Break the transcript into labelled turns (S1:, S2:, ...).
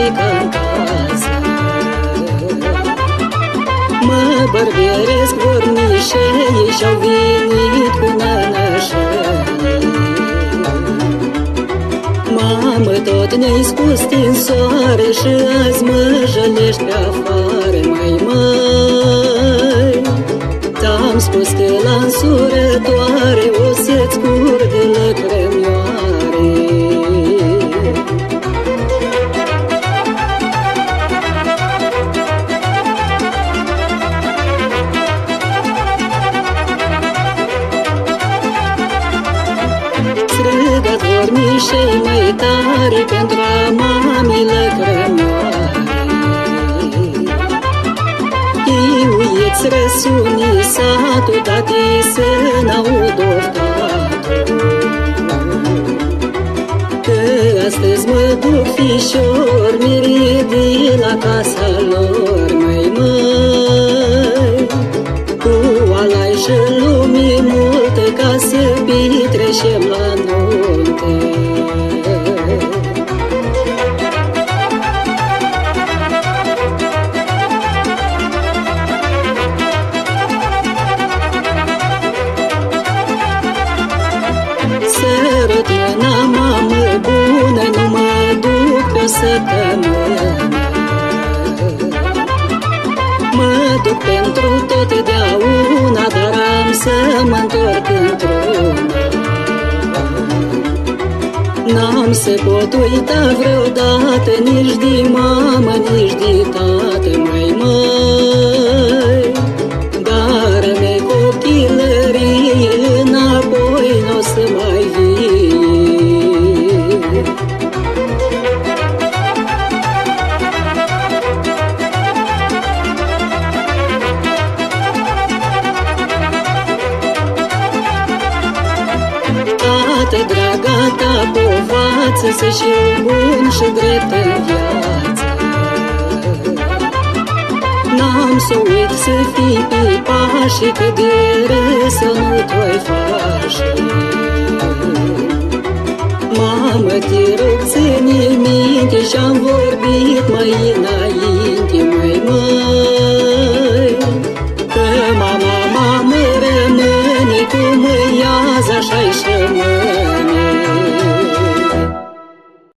S1: e ca-n casă. Mă bărbieresc vornișei și-au venit cu nănășăi. Mamă, tot ne-ai scos din soare și azi mă jălești pe afară, măi. Ți-am spus că la însurătoare o să-ți cur de lăcrămioare. Strigă-ți vornișei mai tare pentru a mami lăcrămioare. Iuieți răsuni satul, tati să n-aud oftatul. Că astăzi mă duc fișor mirii de la casa lor, măi. Cu alai și lumii multe ca să petrecem la nuntă. Sărut mâna, mamă bună, nu mă duc pe o săptămână. Mă duc pentru totdeauna, dar am să mă întorc într-una. N-am să pot uita vreodată nici de mamă, nici de tată, măi. Dar mi-ai copilărie, înapoi n-o să mai vii. Tată, draga ta povață, să-și iei bun și drept în viață. N-am să uit să fii pe pașii, că de râsă nu tu-ai faci. Mamă, te rog, ține minte și-am vorbit mai înainte.